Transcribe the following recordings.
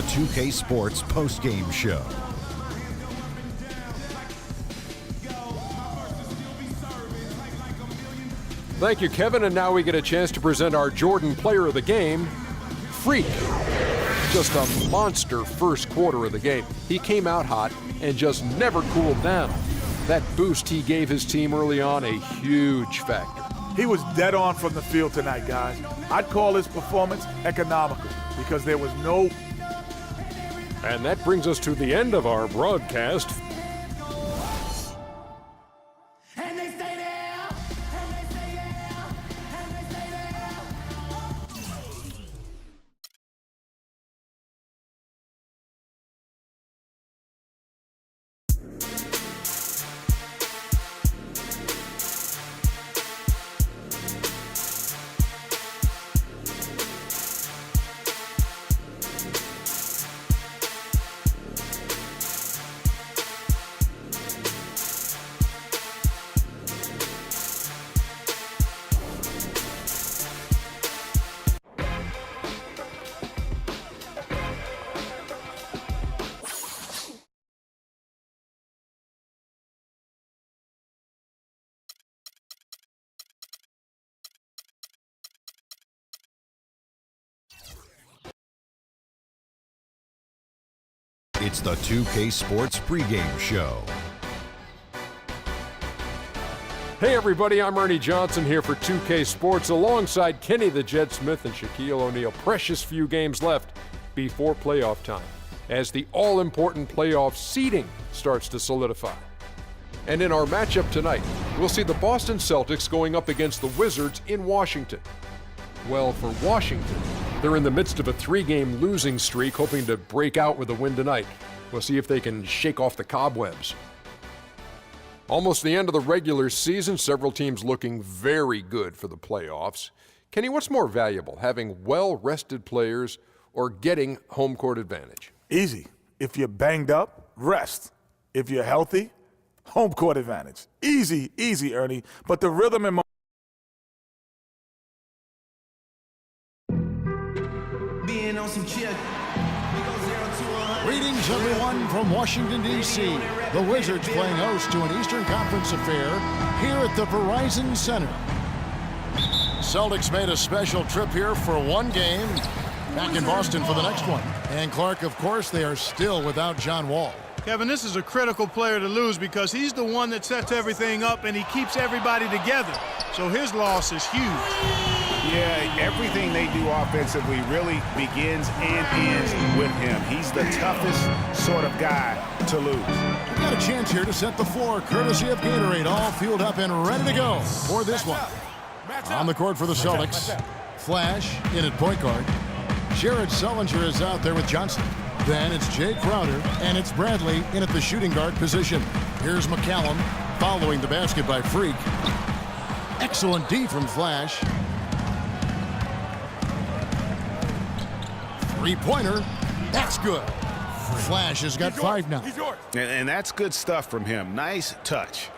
the 2K Sports postgame show. Thank you, Kevin, and now we get a chance to present our Jordan Player of the Game, Freak. Just a monster first quarter of the game. He came out hot and just never cooled down. That boost he gave his team early on, a huge factor. He was dead on from the field tonight, guys. I'd call his performance economical because there was no... And that brings us to the end of our broadcast. It's the 2K Sports pregame show. Hey everybody, I'm Ernie Johnson here for 2K Sports alongside Kenny the Jet Smith and Shaquille O'Neal. Precious few games left before playoff time as the all-important playoff seeding starts to solidify. And in our matchup tonight, we'll see the Boston Celtics going up against the Wizards in Washington. Well, for Washington, they're in the midst of a 3-game losing streak, hoping to break out with a win tonight. We'll see if they can shake off the cobwebs. Almost the end of the regular season, several teams looking very good for the playoffs. Kenny, what's more valuable, having well-rested players or getting home court advantage? Easy. If you're banged up, rest. If you're healthy, home court advantage. Easy, easy, Ernie. But the rhythm and Greetings, everyone, from Washington, D.C. The Wizards playing host to an Eastern Conference affair here at the Verizon Center. Celtics made a special trip here for one game, back in Boston for the next one. And Clark, of course, they are still without John Wall. Kevin, this is a critical player to lose because he's the one that sets everything up and he keeps everybody together. So his loss is huge. Yeah, everything they do offensively really begins and ends with him. He's the toughest sort of guy to lose. Got a chance here to set the floor, courtesy of Gatorade, all fueled up and ready to go for this one. On the court for the Celtics, Flash in at point guard. Jared Sullinger is out there with Johnson. Then it's Jay Crowder, and it's Bradley in at the shooting guard position. Here's McCallum following the basket by Freak. Excellent D from Flash. Three-pointer. That's good. Flash has got 5 now. And that's good stuff from him. Nice touch.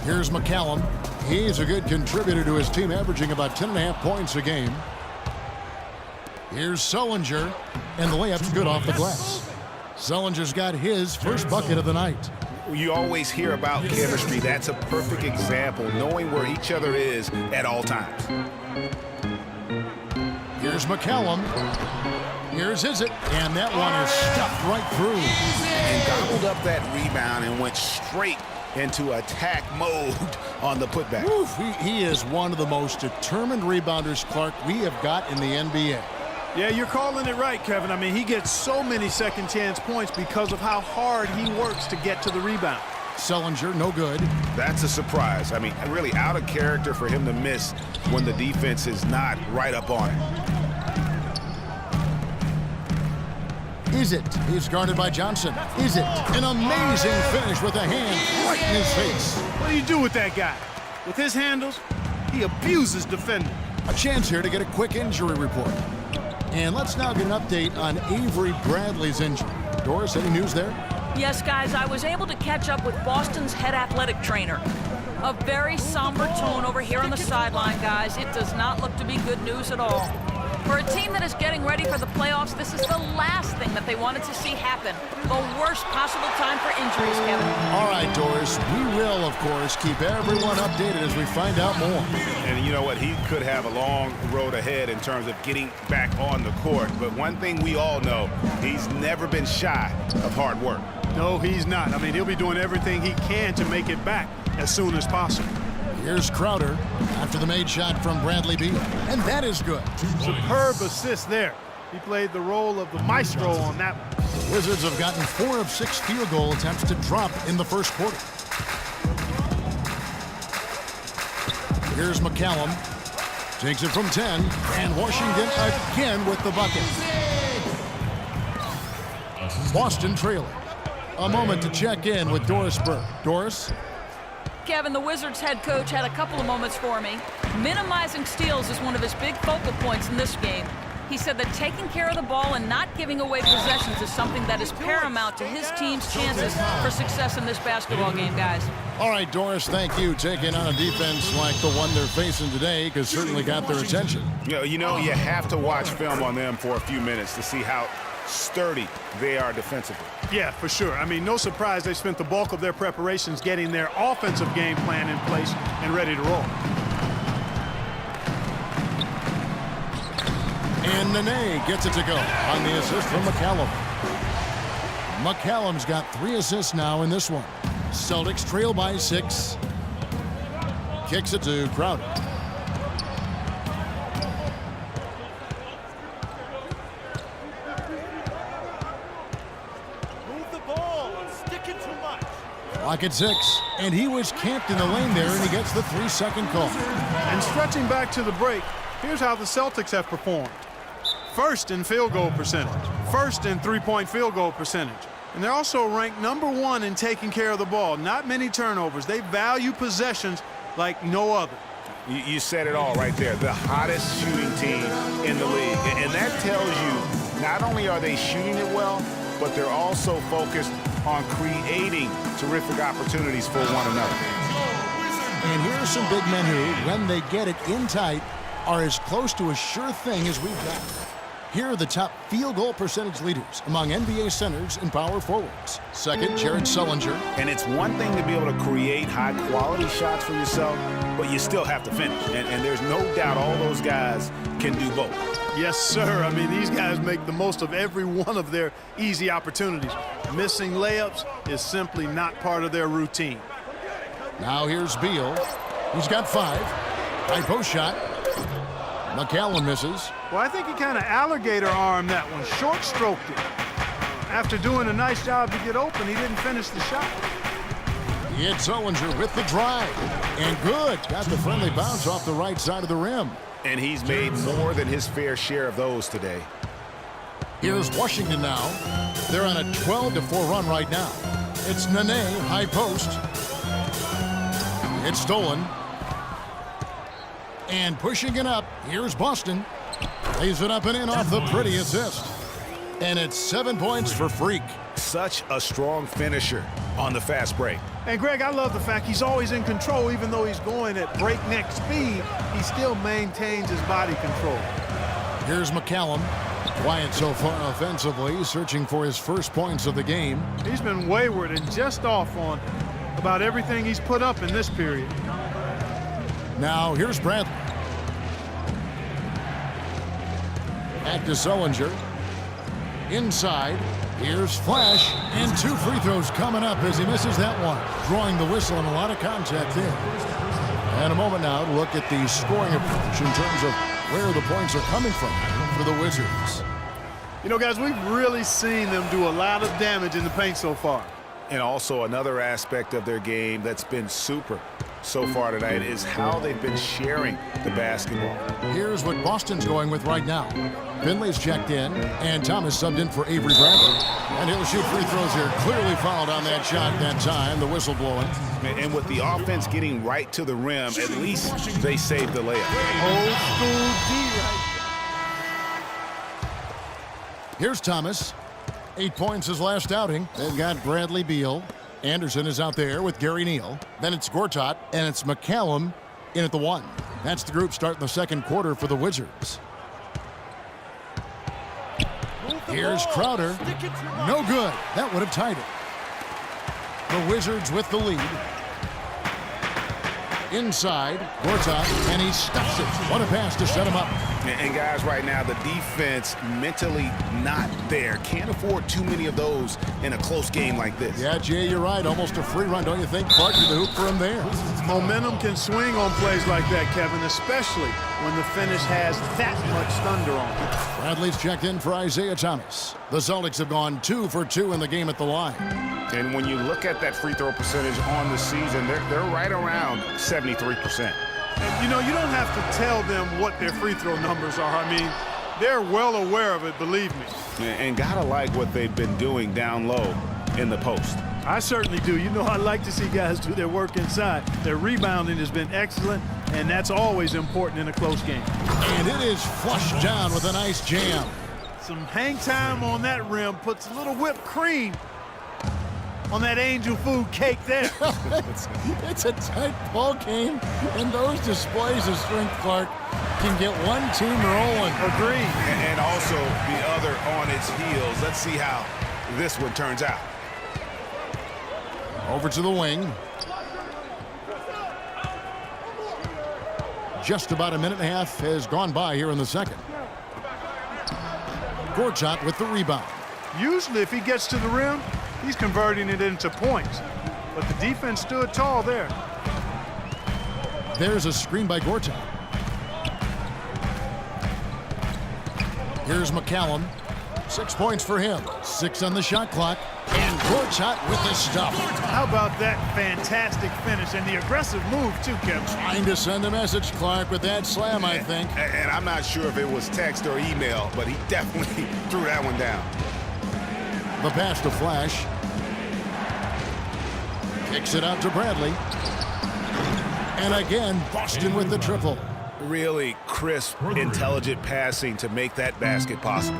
Here's McCallum. He's a good contributor to his team, averaging about 10.5 points a game. Here's Sullinger, and the layup's good off the glass. Sullinger's got his first bucket of the night. You always hear about chemistry. That's a perfect example, knowing where each other is at all times. Here's McCallum. Here's Izzet, and that one is stuffed right through. And gobbled up that rebound and went straight into attack mode on the putback. Oof, he is one of the most determined rebounders, Clark, we have got in the NBA. Yeah, you're calling it right, Kevin. I mean, he gets so many second chance points because of how hard he works to get to the rebound. Sullinger, no good. That's a surprise. I mean, really out of character for him to miss when the defense is not right up on it. Izzet is guarded by Johnson. Izzet, an amazing finish with a hand right in his face. What do you do with that guy? With his handles, he abuses defenders. A chance here to get a quick injury report. And let's now get an update on Avery Bradley's injury. Doris, any news there? Yes, guys, I was able to catch up with Boston's head athletic trainer. A very somber tone over here on the sideline, guys. It does not look to be good news at all. For a team that is getting ready for the playoffs, this is the last thing that they wanted to see happen. The worst possible time for injuries, Kevin. All right, Doris, we will, of course, keep everyone updated as we find out more. And you know what? He could have a long road ahead in terms of getting back on the court. But one thing we all know, he's never been shy of hard work. No, he's not. I mean, he'll be doing everything he can to make it back as soon as possible. Here's Crowder after the made shot from Bradley Beal. And that is good. Superb assist there. He played the role of the maestro on that one. The Wizards have gotten 4 of 6 field goal attempts to drop in the first quarter. Here's McCallum. Takes it from 10. And Washington again with the bucket. Boston trailing. A moment to check in with Doris Burke. Doris? Kevin, the Wizards head coach had a couple of moments for me. Minimizing steals is one of his big focal points in this game. He said that taking care of the ball and not giving away possessions is something that is paramount to his team's chances for success in this basketball game, guys. All right, Doris, thank you. Taking on a defense like the one they're facing today because certainly got their attention. You know, you have to watch film on them for a few minutes to see how sturdy they are defensively. Yeah, for sure. I mean, no surprise they spent the bulk of their preparations getting their offensive game plan in place and ready to roll. And Nene gets it to go on the assist from McCallum. McCallum's got 3 assists now in this one. Celtics trail by 6. Kicks it to Crowder. Clock at 6, and he was camped in the lane there, and he gets the 3-second call. And stretching back to the break, here's how the Celtics have performed. First in field goal percentage, first in three-point field goal percentage. And they're also ranked #1 in taking care of the ball. Not many turnovers. They value possessions like no other. You said it all right there. The hottest shooting team in the league. And that tells you not only are they shooting it well, but they're also focused on creating terrific opportunities for one another. And here are some big men who, when they get it in tight, are as close to a sure thing as we've got. Here are the top field goal percentage leaders among NBA centers and power forwards. Second, Jared Sullinger. And it's one thing to be able to create high-quality shots for yourself, but you still have to finish. And there's no doubt all those guys can do both. Yes, sir. I mean, these guys make the most of every one of their easy opportunities. Missing layups is simply not part of their routine. Now here's Beal. He's got 5. High post shot. McCallum misses. Well, I think he kind of alligator-armed that one, short-stroked it. After doing a nice job to get open, he didn't finish the shot. It's Sullinger with the drive. And good. Got the friendly bounce off the right side of the rim. And he's made more than his fair share of those today. Here's Washington now. They're on a 12-4 run right now. It's Nene, high post. It's stolen. And pushing it up, here's Boston. Lays it up and in off the pretty assist. And it's 7 points for Freak. Such a strong finisher on the fast break. And, Greg, I love the fact he's always in control. Even though he's going at breakneck speed, he still maintains his body control. Here's McCallum. Quiet so far offensively, searching for his first points of the game. He's been wayward and just off on about everything he's put up in this period. Now here's Bradley. Back to Sullinger. Inside. Here's Flash. And 2 free throws coming up as he misses that one. Drawing the whistle and a lot of contact there. And a moment now to look at the scoring approach in terms of where the points are coming from for the Wizards. You know, guys, we've really seen them do a lot of damage in the paint so far. And also another aspect of their game that's been super so far tonight is how they've been sharing the basketball. Here's what Boston's going with right now. Finley's checked in, and Thomas subbed in for Avery Bradley. And he'll shoot free throws here. Clearly fouled on that shot that time, the whistle blowing. And with the offense getting right to the rim, at least they saved the layup. Old school D right. Here's Thomas. 8 points his last outing. They've got Bradley Beal. Anderson is out there with Gary Neal. Then it's Gortat, and it's McCallum in at the 1. That's the group starting the second quarter for the Wizards. Here's Crowder. No good. That would have tied it. The Wizards with the lead. Inside, Gortat, and he stuffs it. What a pass to set him up. And guys, right now, the defense mentally not there. Can't afford too many of those in a close game like this. Yeah, Jay, you're right. Almost a free run, don't you think? Clark to the hoop for him there. Momentum can swing on plays like that, Kevin, especially when the finish has that much thunder on it. Bradley's checked in for Isaiah Thomas. The Celtics have gone 2 for 2 in the game at the line. And when you look at that free throw percentage on the season, they're right around 73%. And, you know, you don't have to tell them what their free throw numbers are. I mean, they're well aware of it, believe me. And gotta like what they've been doing down low in the post. I certainly do. You know, I like to see guys do their work inside. Their rebounding has been excellent, and that's always important in a close game. And it is flushed down with a nice jam. Some hang time on that rim puts a little whipped cream on that angel food cake there. It's a tight ball game, and those displays of strength, Clark, can get one team rolling. Agreed. And also the other on its heels. Let's see how this one turns out. Over to the wing. Just about a minute and a half has gone by here in the second. Gortat with the rebound. Usually if he gets to the rim, he's converting it into points. But the defense stood tall there. There's a screen by Gortat. Here's McCallum. 6 points for him. 6 on the shot clock. And Gortat with the stop. How about that fantastic finish and the aggressive move too, Kevin? Trying to send a message, Clark, with that slam, I think. And I'm not sure if it was text or email, but he definitely threw that one down. The pass to Flash. Kicks it out to Bradley. And again, Boston with the triple. Really crisp, intelligent passing to make that basket possible.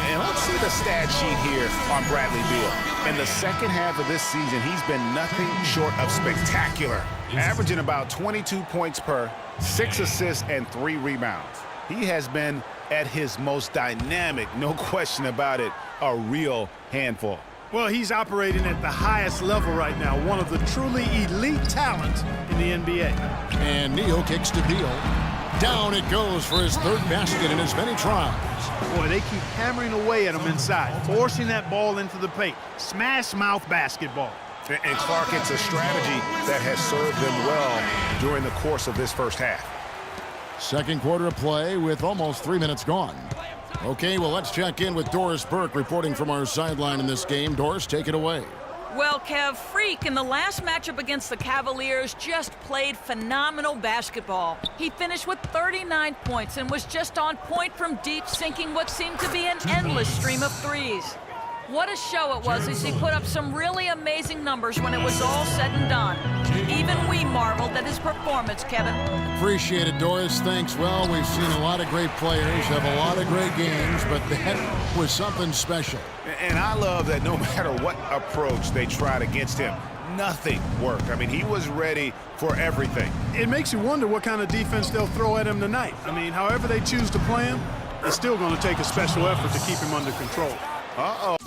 And let's see the stat sheet here on Bradley Beal. In the second half of this season, he's been nothing short of spectacular, averaging about 22 points per, 6 assists, and 3 rebounds. He has been at his most dynamic, no question about it, a real handful. Well, he's operating at the highest level right now, one of the truly elite talents in the NBA. And Neal kicks to Beal. Down it goes for his third basket in as many tries. Boy, they keep hammering away at him inside, forcing that ball into the paint. Smash mouth basketball. And Clark, it's a strategy that has served them well during the course of this first half. Second quarter of play with almost 3 minutes gone. Okay, well, let's check in with Doris Burke reporting from our sideline in this game. Doris, take it away. Well, Kev, Freak in the last matchup against the Cavaliers just played phenomenal basketball. He finished with 39 points and was just on point from deep, sinking what seemed to be an endless stream of threes. What a show it was as he put up some really amazing numbers when it was all said and done. Even we marveled at his performance, Kevin. Appreciate it, Doris. Thanks. Well, we've seen a lot of great players have a lot of great games, but that was something special. And I love that no matter what approach they tried against him, nothing worked. I mean, he was ready for everything. It makes you wonder what kind of defense they'll throw at him tonight. I mean, however they choose to play him, it's still going to take a special effort to keep him under control. Uh-oh.